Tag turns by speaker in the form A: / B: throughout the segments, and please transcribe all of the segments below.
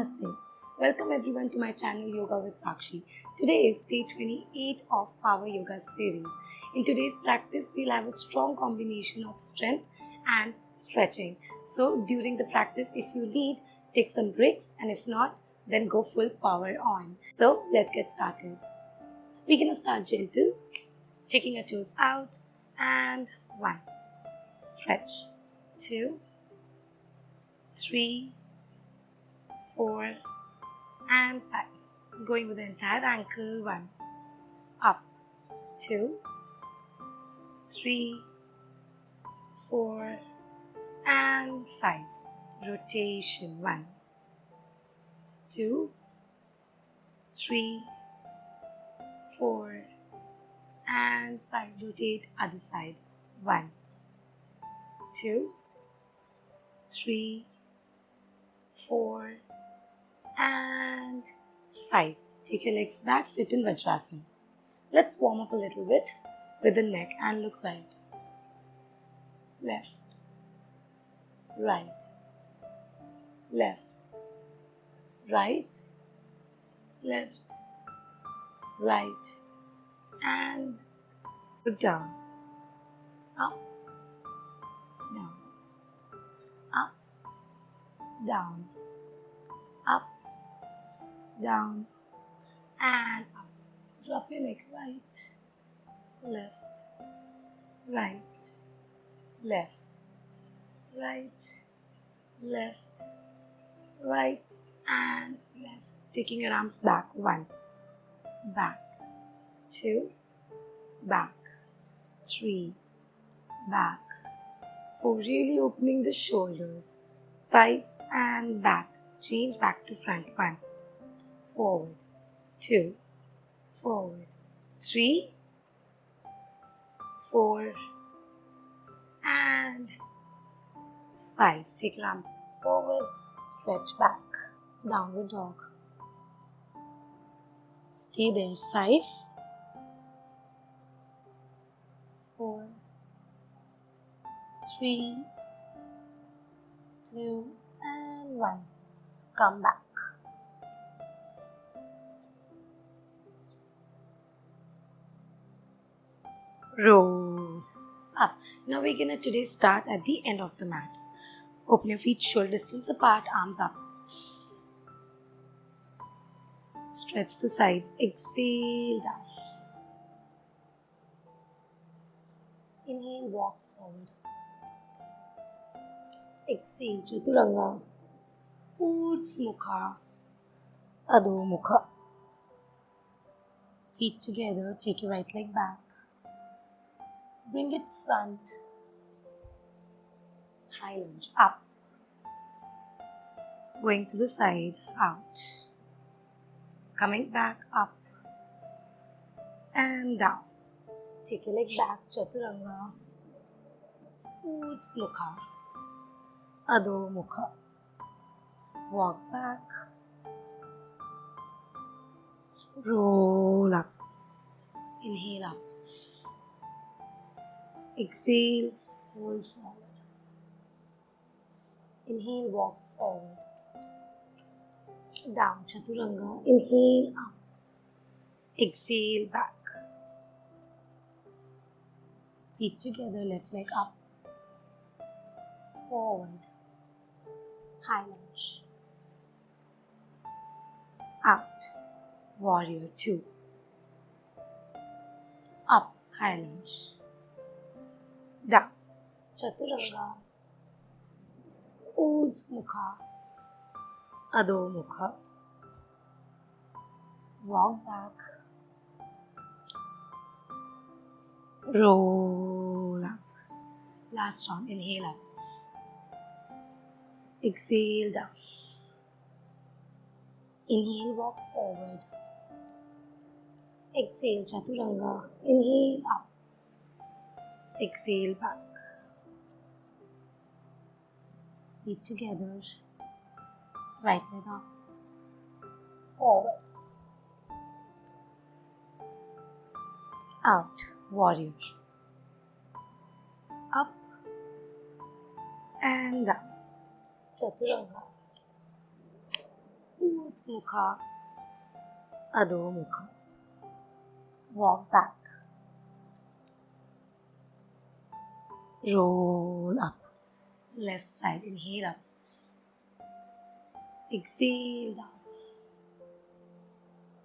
A: Namaste. Welcome everyone to my channel Yoga with Sakshi. Today is day 28 of Power Yoga series. In today's practice, we'll have a strong combination of strength and stretching. So during the practice, if you need, take some breaks, and if not, then go full power on. So let's get started. We're gonna start gentle, taking our toes out, and 1, stretch, 2, 3, 4, and 5. Going with the entire ankle. 1, up, 2, 3, 4, and 5. Rotation. 1, 2, 3, 4, and 5. Rotate other side. 1, 2, 3, 4, and 5. Take your legs back, sit in Vajrasana. Let's warm up a little bit with the neck and look right, left, right, left, right, left, right, and look down, up, down, up, down, up, down, and up. Drop your neck right, left, right, left, right, left, right, and left. Taking your arms back. 1, back, 2, back, 3, back, 4. Really opening the shoulders. 5, and back. Change back to front. 1, forward, 2, forward, 3, 4, and 5. Take your arms forward, stretch back, downward dog. Stay there. 5, 4, 3, 2, and 1. Come back. Roll up. Now we're gonna today start at the end of the mat. Open your feet shoulder distance apart, arms up. Stretch the sides. Exhale down. Inhale, walk forward. Exhale, Chaturanga. Urdhva Adho Mukha. Feet together. Take your right leg back. Bring it front. High lunge. Up. Going to the side. Out. Coming back. Up. And down. Take your leg back. Chaturanga. Urdhva Adho Mukha. Walk back. Roll up. Inhale up. Exhale, fold forward. Inhale, walk forward. Down, Chaturanga. Inhale, up. Exhale, back. Feet together, left leg up. Forward. High lunge. Out. Warrior 2. Up. High lunge. Down. Chaturanga. Urdhva Adho Mukha. Walk back. Roll up. Last round. Inhale up. Exhale down. Inhale, walk forward. Exhale, Chaturanga. Inhale up. Exhale back. Feet together. Right leg up. Forward. Out. Warrior. Up. And down. Chaturanga. Urdhva Adho Mukha. Walk back. Roll up. Left side. Inhale up. Exhale down.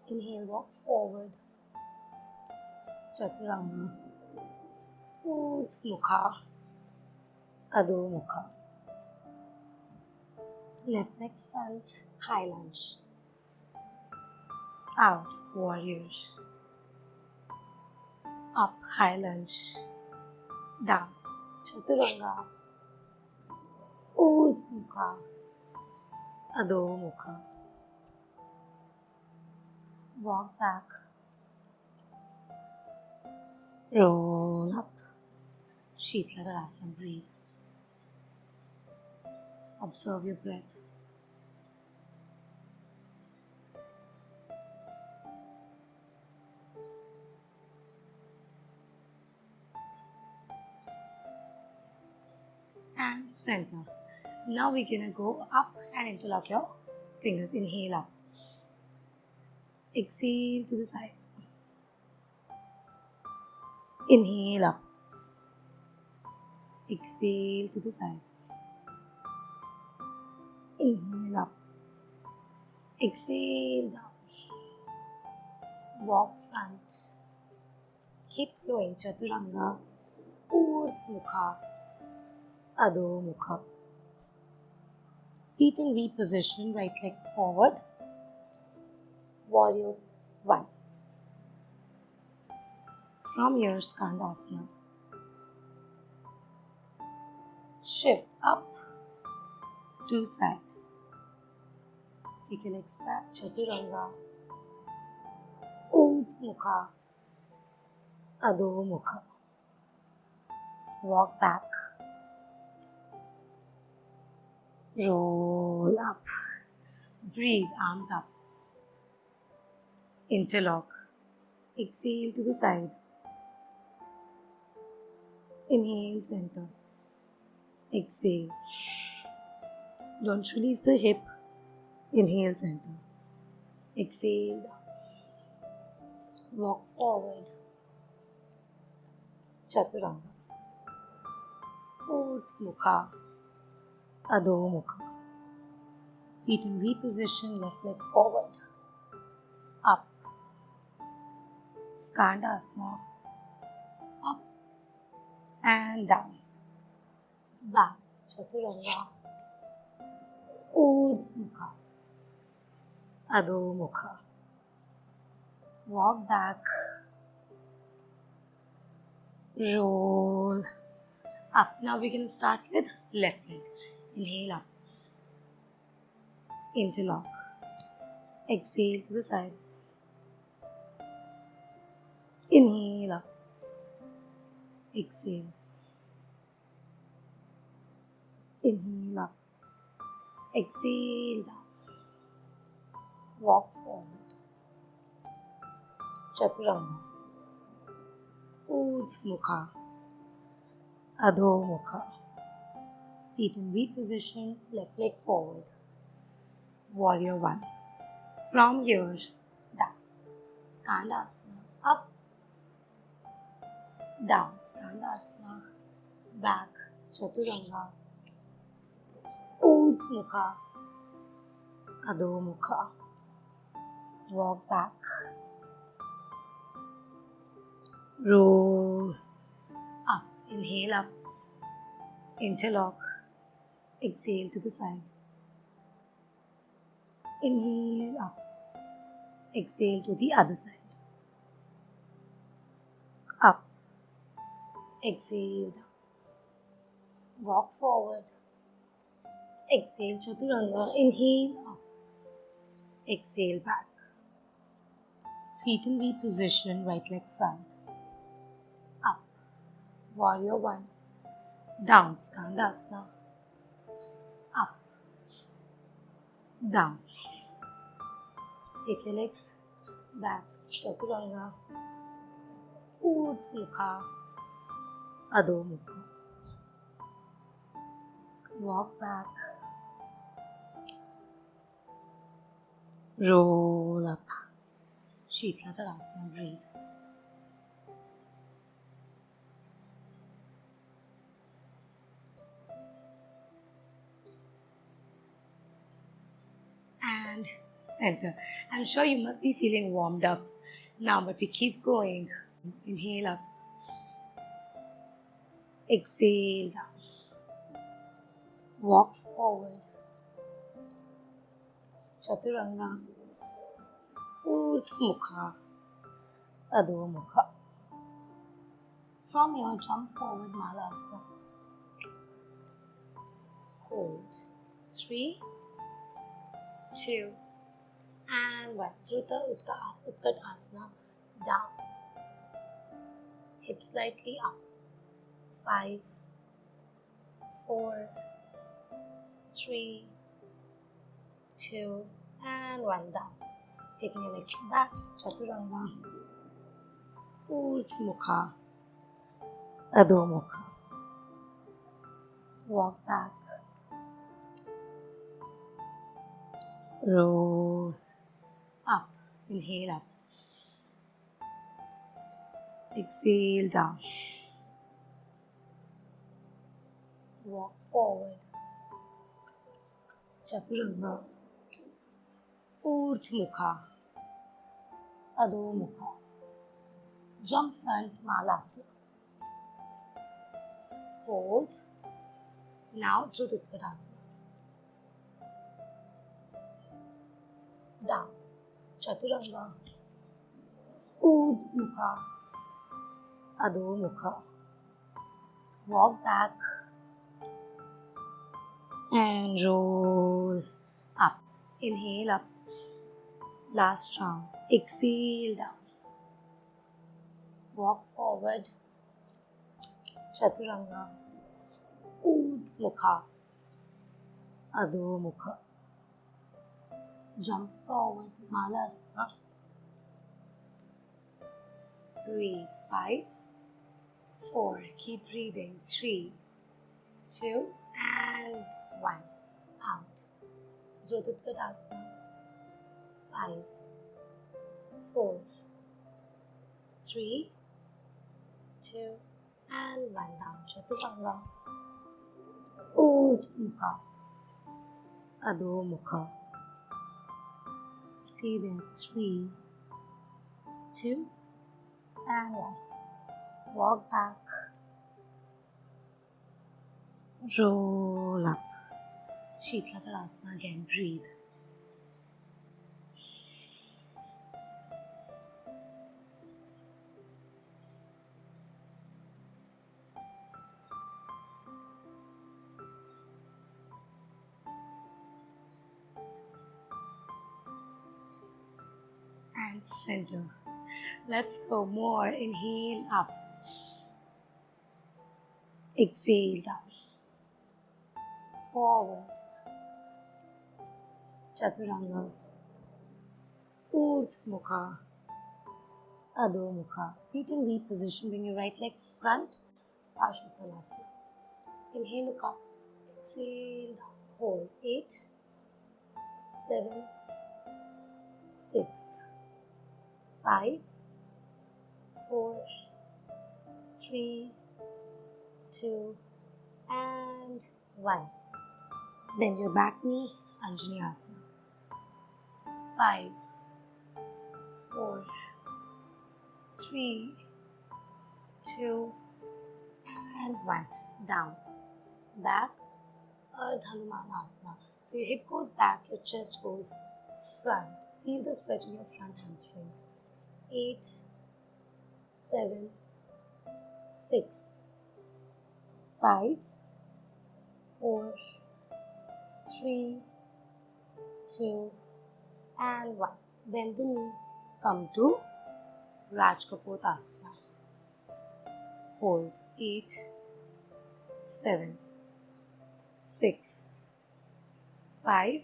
A: Inhale, walk forward. Chaturanga. Urdhva Adho Mukha. Left leg front, high lunge. Out, warriors. Up, high lunge. Down, chaturanga. Urdhva Adho Mukha. Walk back. Roll up. Sheetlagarasana, breathe. Observe your breath. And center. Now we're gonna go up and interlock your fingers. Inhale up. Exhale to the side. Inhale up. Exhale to the side. Inhale up. Exhale down. Walk front. Keep flowing. Chaturanga. Urdhva Adho Mukha. Feet in V position. Right leg forward. Warrior 1. From here, Skandasana. Shift up to side. Take your legs back. Chaturanga. Urdhva Adho Mukha. Walk back. Roll up. Breathe, arms up. Interlock. Exhale to the side. Inhale, center. Exhale. Don't release the hip. Inhale, center. Exhale down. Walk forward. Chaturanga. Urdhva Adho Mukha. Feet in V position, left leg forward. Up. Skandasana. Up and down. Back. Chaturanga. Urdhva Adho Mukha. Walk back. Roll up. Now we're going to start with left leg. Inhale up. Interlock. Exhale to the side. Inhale up. Exhale. Inhale up. Exhale down. Walk forward. Chaturanga. Urdhva Adho Mukha. Feet in V position, left leg forward. Warrior 1. From here, down. Skandasana. Up. Down. Skandasana. Back. Chaturanga. Urdhva Adho Mukha. Walk back. Roll up. Inhale up. Interlock. Exhale to the side. Inhale up. Exhale to the other side. Up. Exhale down. Walk forward. Exhale Chaturanga. Inhale up. Exhale back. Feet in V position, right leg front. Up. Warrior 1. Down. Skandasana. Up. Down. Take your legs back. Chaturanga. Urdhva Adho Mukha. Walk back. Roll up. Shetlatadasana, breathe. And center. I'm sure you must be feeling warmed up now, but we keep going. Inhale up. Exhale down. Walk forward. Chaturanga. Urdhva Adho Mukha. From here, jump forward, Malasana. Hold. 3, 2, and 1. Dhruta Utkat Asana. Down. Hips slightly up. 5, 4, 3, 2, and 1. Down. Taking your legs back. Chaturanga. Urdhva Adho Mukha. Walk back. Roll up. Inhale up. Exhale down. Walk forward. Chaturanga. Urdhva Adho Mukha. Jump front, Malasana. Hold. Now Dhruta Utkatasana. Down. Chaturanga. Urdhva Adho Mukha. Walk back. And roll up. Inhale up. Last round. Exhale down. Walk forward. Chaturanga. Urdhva Adho Mukha. Jump forward, Malasana. Breathe. 5, 4. Keep breathing. 3, 2, and 1. Out. Dhruta Utkatasana. 5, 4, 3, 2, and 1. Down. Chaturanga. Urdhva Adho Mukha. Stay there. 3, 2, and 1. Walk back. Roll up. Shetlatadasana again. Breathe. And center. Let's go more. Inhale up. Exhale down. Forward. Chaturanga. Urdhva Adho Mukha. Feet in V position. Bring your right leg front. Parsvottanasana. Inhale, look up. Exhale down. Hold. 8, 7, 6, 5, 4, 3, 2, and 1. Bend your back knee, Anjani Asana. 5, 4, 3, 2, and 1. Down. Back, Ardha Hanuman Asana. So your hip goes back, your chest goes front. Feel the stretch in your front hamstrings. 8, 7, 6, 5, 4, 3, 2, and 1. Bend the knee. Come to Rajkapotasana. Hold. 8, 7, 6, 5,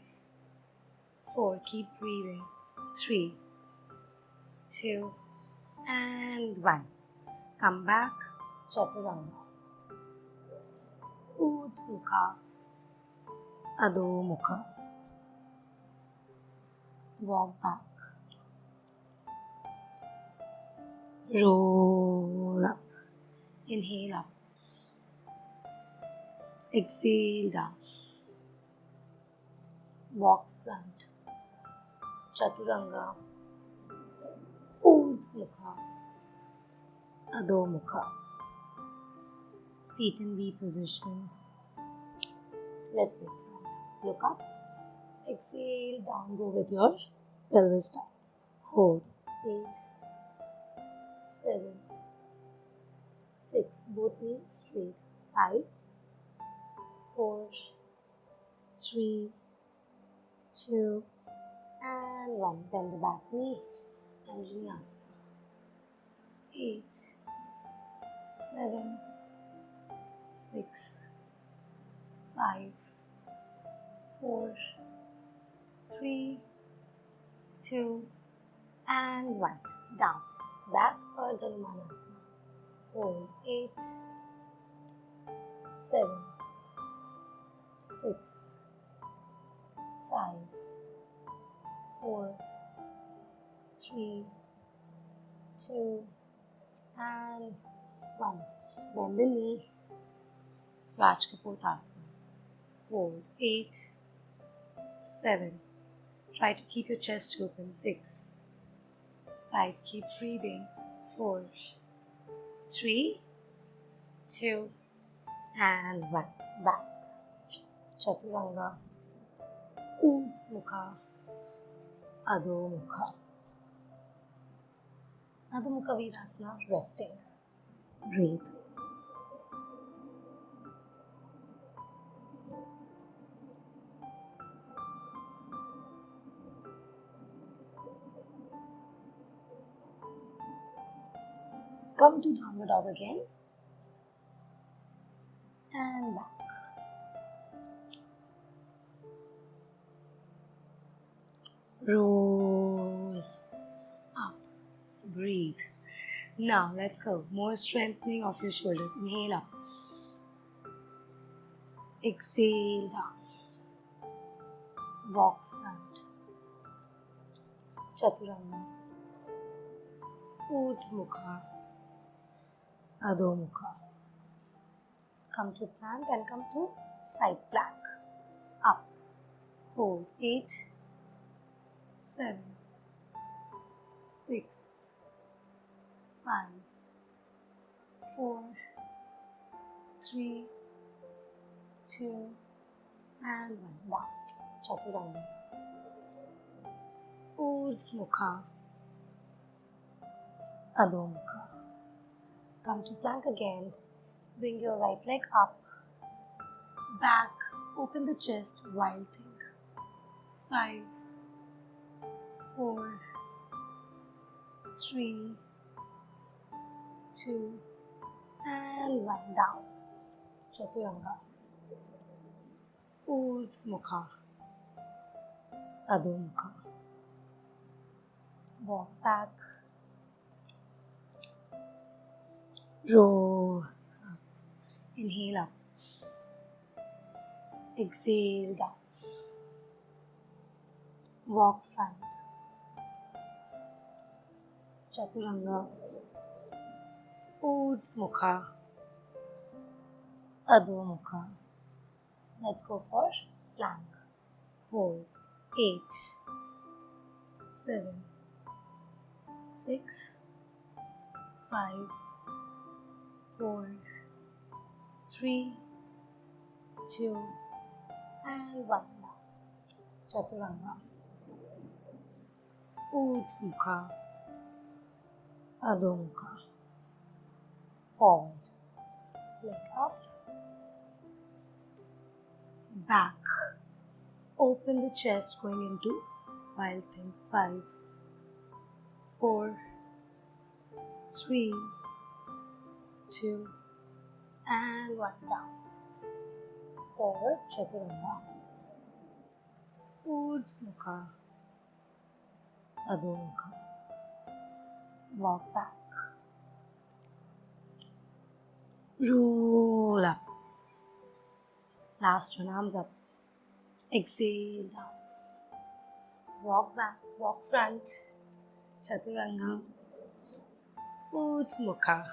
A: 4. Keep breathing. 3, 2, and 1. Come back. Chaturanga. Urdhva Adho Mukha. walk back, roll up, inhale up, exhale down, walk front, chaturanga, urdhva mukha, adho mukha, feet in V position, left leg front, look up, exhale down, go with your pelvis down, hold, 8, 7, 6, both knees straight, 5, 4, 3, 2, and 1. Bend the back knee, Anjaneyasana. 8, 7, 6, 5, 4, 3, 2, and 1. Down. Back, Ardha Numanasana. Hold. 8, 7, 6, 5, 4, 3, 2, and 1. Bend the knee. Rajkapotasana. Hold. 8, 7. Try to keep your chest open. 6, 5. Keep breathing. 4, 3, 2, and 1. Back. Chaturanga. Urdhva Mukha. Adho Mukha. Adho Mukha Virasana. Resting. Breathe. Come to downward dog again. And back. Roll up. Breathe. Now let's go. More strengthening of your shoulders. Inhale up. Exhale down. Walk front. Chaturanga. Urdhva Mukha. Adho Mukha. Come to plank and come to side plank. Up. Hold. 8, 7, 6, 5, 4, 3, 2, and 1. Down. Chaturanga. Urdhva Mukha. Adho Mukha. Come to plank again. Bring your right leg up. Back. Open the chest. Wild thing. 5, 4, 3, 2, and 1. Down. Chaturanga. Urdhva Mukha. Adho Mukha. Walk back. Roll up. Inhale up. Exhale down. Walk front. Chaturanga. Urdhva Mukha. Adho Mukha. Let's go for plank. Hold. 8, 7, 6, 5, 4, 3, 2, and 1. Now. Chaturanga. Urdhva Mukha. Adho Mukha. Forward. Leg up. Back. Open the chest going into wild thing. 5, 4, 3, 2, and 1. Down. Forward. Chaturanga. Urdhva Mukha. Adho Mukha. Walk back. Roll up. Last one, arms up. Exhale down. Walk back, walk front, Chaturanga, Urdhmukha,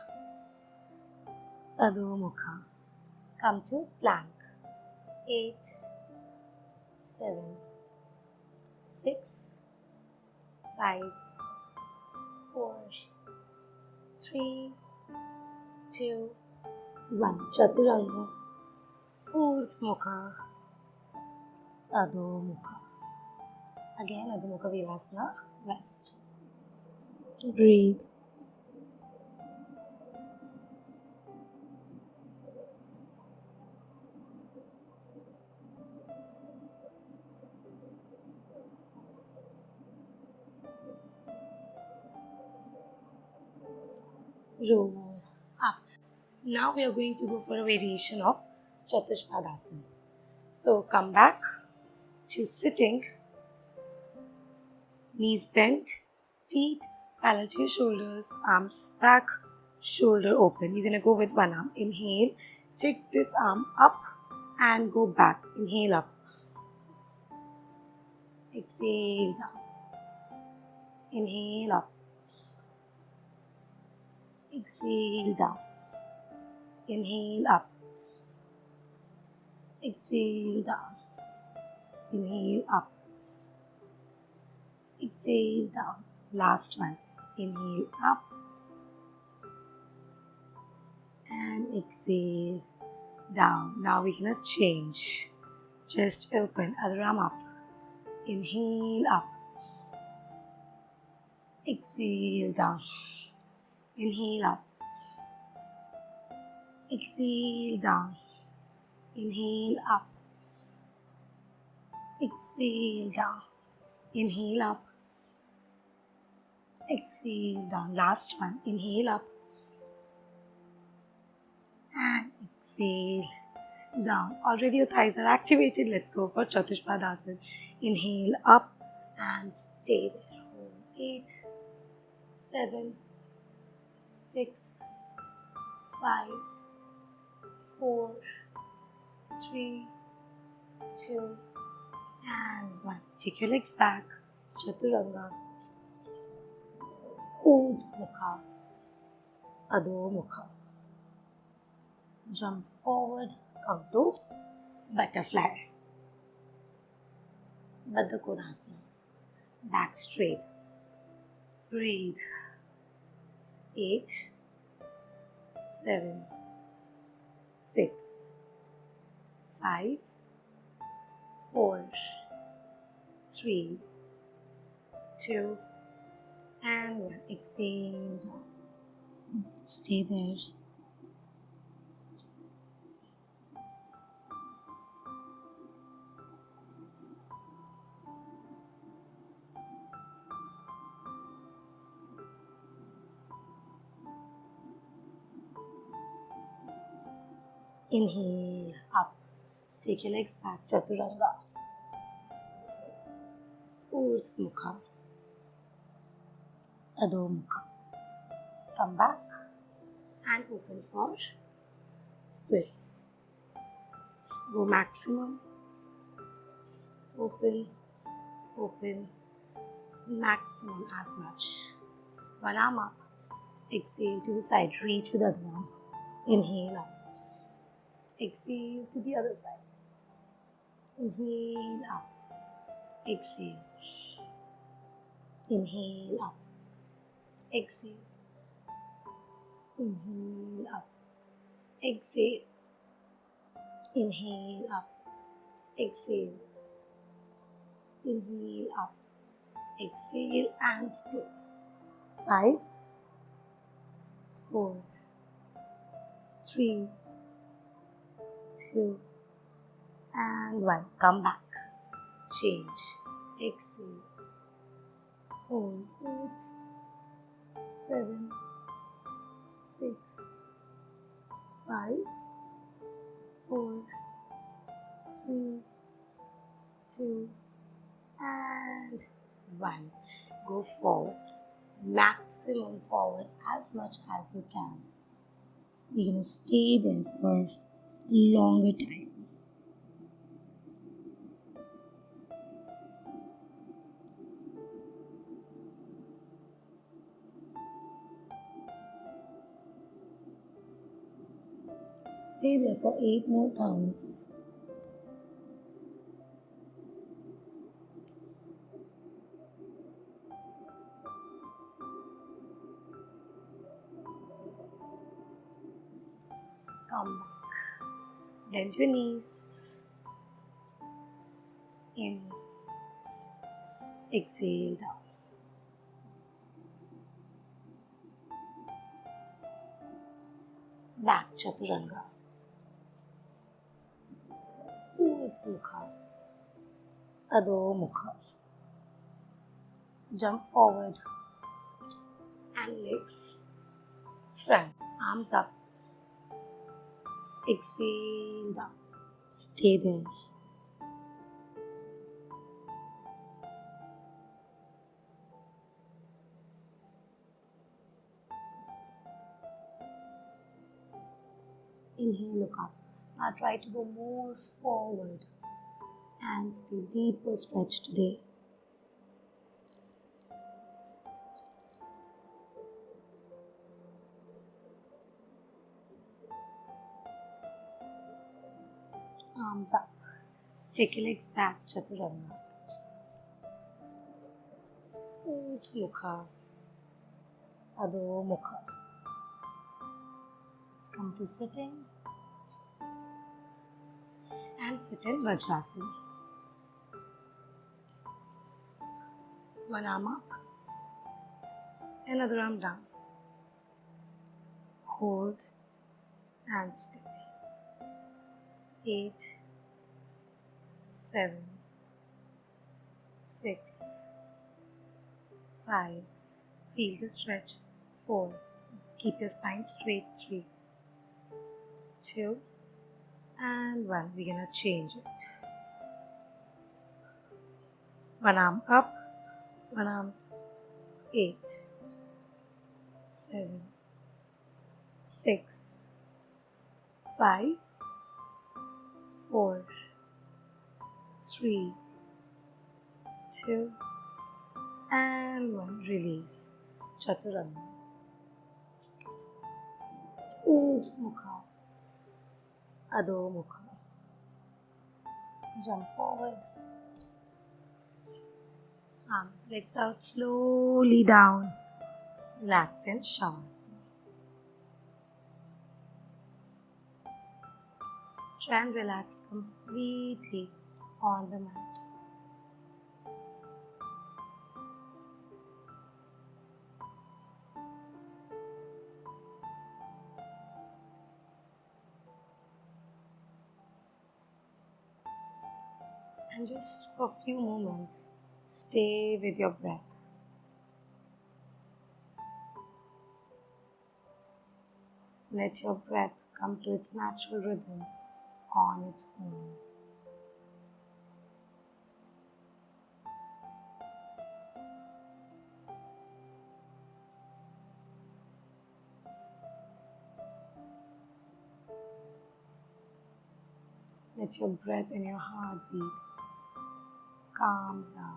A: Adhomukha. Come to plank. 8, 7, 6, 5, 4, 3, 2, 1. Chaturanga, Urdhmukha, Adhomukha. Again, Adhomukha Virasana. Rest. Breathe. Roll up. Now we are going to go for a variation of Chatushpadasana. So come back to sitting, knees bent, feet parallel to your shoulders, arms back, shoulder open. You're going to go with one arm. Inhale, take this arm up and go back. Inhale up. Exhale down. Inhale up. Exhale down. Inhale up. Exhale down. Inhale up. Exhale down. Last one. Inhale up. And exhale down. Now we're going to change. Chest open. Other arm up. Inhale up. Exhale down. Inhale up. Exhale down. Inhale up. Exhale down. Inhale up. Exhale down. Last one. Inhale up. And exhale down. Already your thighs are activated. Let's go for Chatushpadasana. Inhale up and stay there. Hold. 8, 7, 6, 5, 4, 3, 2, and 1. Take your legs back. Chaturanga. Urdhmukha. Adhomukha. Jump forward. Come to butterfly. Baddha Konasana. Back straight. Breathe. 8, 7, 6, 5, 4, 3, 2, and 1. Exhale down. Stay there. Inhale up. Take your legs back. Chaturanga. Urdhmukha. Adhomukha. Come back and open for splits. Go maximum. Open, open, maximum as much. One arm up. Exhale to the side. Reach with the other arm. Inhale up. Exhale to the other side. Inhale up. Exhale. Inhale up. Exhale. Inhale up. Exhale. Inhale up. Exhale. Inhale up. Exhale and stay. 5, 4, 3, 2, and 1. Come back. Change. Exhale. Hold. 8, 7, 6, 5, 4, 3, 2, and 1. Go forward. Maximum forward as much as you can. We're going to stay there for a longer time. Stay there for 8 more counts. Come back. Bend your knees. In. Exhale down. Back Chaturanga. Urdhva Adho Mukha. Jump forward and legs front. Arms up. Exhale down. Stay there. Inhale, look up. Now try to go more forward and stay deeper stretch today. Arms up. Take your legs back, Chaturanga. Urdhva Adho Mukha. Come to sitting and sit in Vajrasana. One arm up, another arm down. Hold and stay. 8, 7, 6, 5. Feel the stretch. 4. Keep your spine straight. 3, 2, and 1. We're gonna change it. One arm up, one arm. 8, 7, 6, 5, 4, 3, 2, and 1. Release. Chaturanga. Urdhva Adho Mukha. Jump forward. Legs out slowly down. Relax in Shavasana. Try and relax completely on the mat. And just for a few moments, stay with your breath. Let your breath come to its natural rhythm on its own. Let your breath and your heartbeat calm down.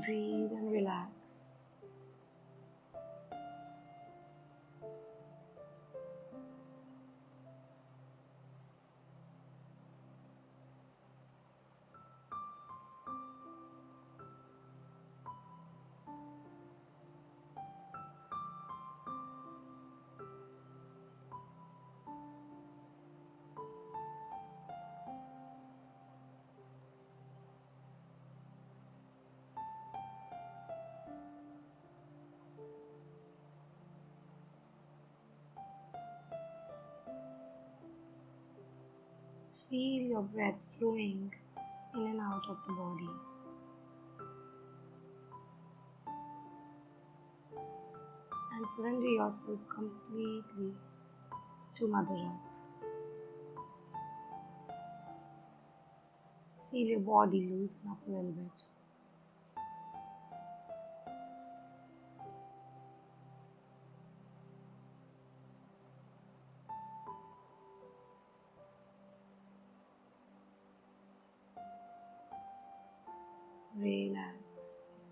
A: Breathe and relax. Feel your breath flowing in and out of the body. and surrender yourself completely to Mother Earth. Feel your body loosen up a little bit. Relax.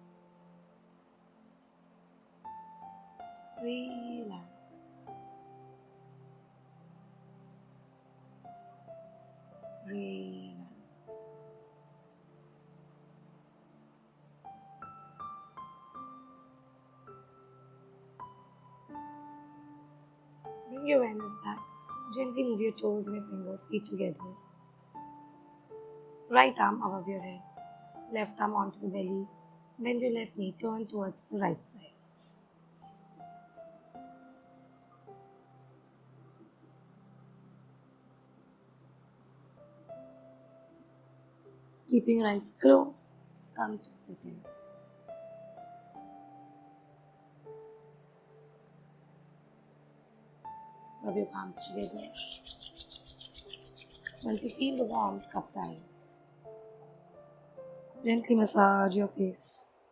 A: Relax. Relax. Bring your awareness back. Gently move your toes and your fingers, feet together. Right arm above your head. Left arm onto the belly. Bend your left knee, turn towards the right side. Keeping your eyes closed, come to sitting. Rub your palms together. Once you feel the warmth, cup the eyes. Gently massage your face.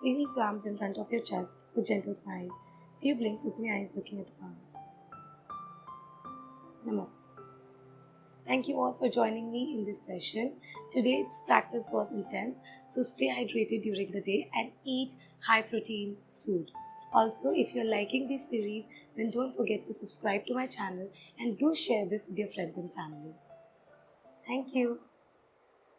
A: Release your arms in front of your chest with gentle smile. Few blinks, open your eyes looking at the palms. Namaste. Thank you all for joining me in this session. Today's practice was intense, so stay hydrated during the day and eat high protein food. Also, if you're liking this series, then don't forget to subscribe to my channel and do share this with your friends and family. Thank you.